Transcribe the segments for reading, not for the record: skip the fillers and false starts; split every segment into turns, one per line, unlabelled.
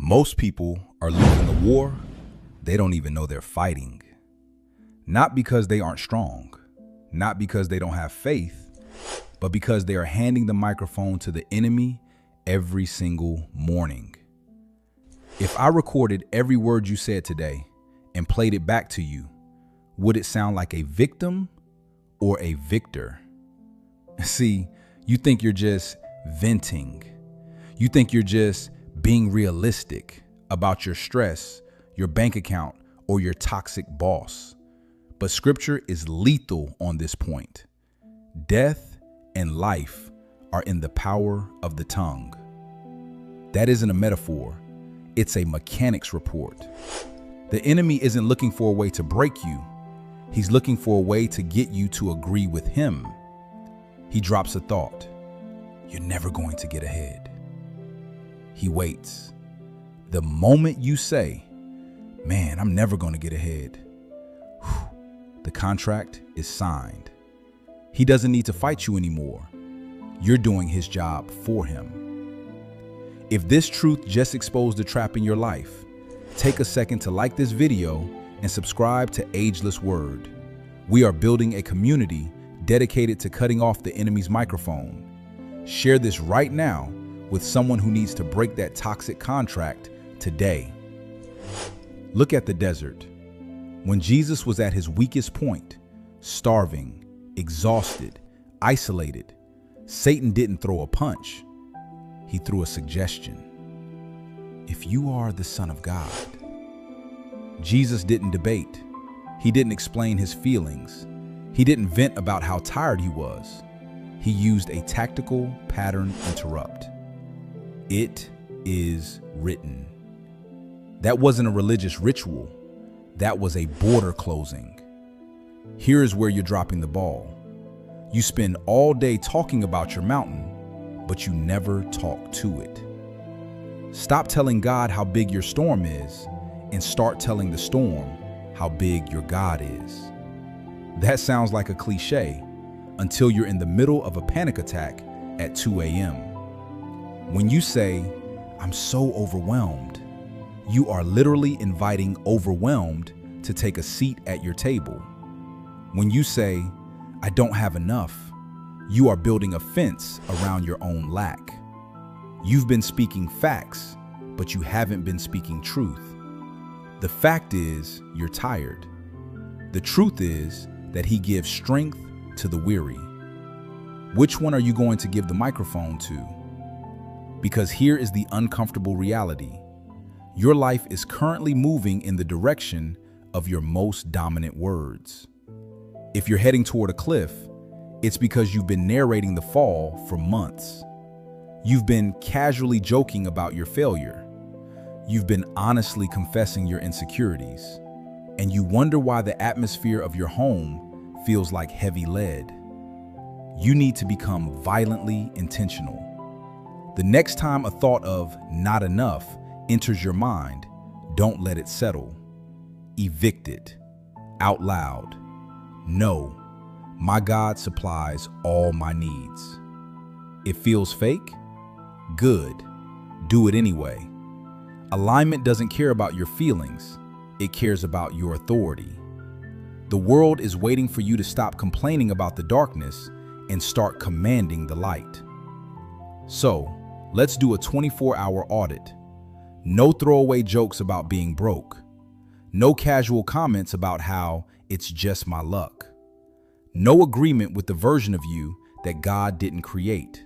Most people are losing a war they don't even know they're fighting. Not because they aren't strong, not because they don't have faith, but because they are handing the microphone to the enemy every single morning. If I recorded every word you said today and played it back to you, would it sound like a victim or a victor? See, you think you're just venting. You think you're just being realistic about your stress, your bank account, or your toxic boss. But scripture is lethal on this point. Death and life are in the power of the tongue. That isn't a metaphor. It's a mechanics report. The enemy isn't looking for a way to break you. He's looking for a way to get you to agree with him. He drops a thought. You're never going to get ahead. He waits. The moment you say, man, I'm never going to get ahead, the contract is signed. He doesn't need to fight you anymore. You're doing his job for him. If this truth just exposed a trap in your life, take a second to like this video and subscribe to Ageless Word. We are building a community dedicated to cutting off the enemy's microphone. Share this right now with someone who needs to break that toxic contract today. Look at the desert. When Jesus was at his weakest point, starving, exhausted, isolated, Satan didn't throw a punch. He threw a suggestion. If you are the Son of God. Jesus didn't debate. He didn't explain his feelings. He didn't vent about how tired he was. He used a tactical pattern interrupt. It is written. That wasn't a religious ritual. That was a border closing. Here is where you're dropping the ball. You spend all day talking about your mountain, but you never talk to it. Stop telling God how big your storm is and start telling the storm how big your God is. That sounds like a cliche until you're in the middle of a panic attack at 2 a.m. When you say, I'm so overwhelmed, you are literally inviting overwhelmed to take a seat at your table. When you say, I don't have enough, you are building a fence around your own lack. You've been speaking facts, but you haven't been speaking truth. The fact is, you're tired. The truth is that he gives strength to the weary. Which one are you going to give the microphone to? Because here is the uncomfortable reality. Your life is currently moving in the direction of your most dominant words. If you're heading toward a cliff, it's because you've been narrating the fall for months. You've been casually joking about your failure. You've been honestly confessing your insecurities. And you wonder why the atmosphere of your home feels like heavy lead. You need to become violently intentional. The next time a thought of not enough enters your mind, don't let it settle. Evict it out loud. No, my God supplies all my needs. It feels fake? Good. Do it anyway. Alignment doesn't care about your feelings. It cares about your authority. The world is waiting for you to stop complaining about the darkness and start commanding the light. So, let's do a 24-hour audit. No throwaway jokes about being broke. No casual comments about how it's just my luck. No agreement with the version of you that God didn't create.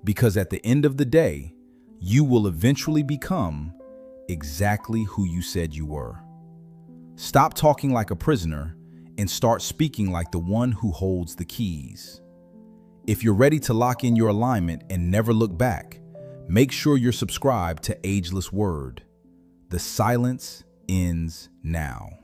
Because at the end of the day, you will eventually become exactly who you said you were. Stop talking like a prisoner and start speaking like the one who holds the keys. If you're ready to lock in your alignment and never look back, make sure you're subscribed to Ageless Word. The silence ends now.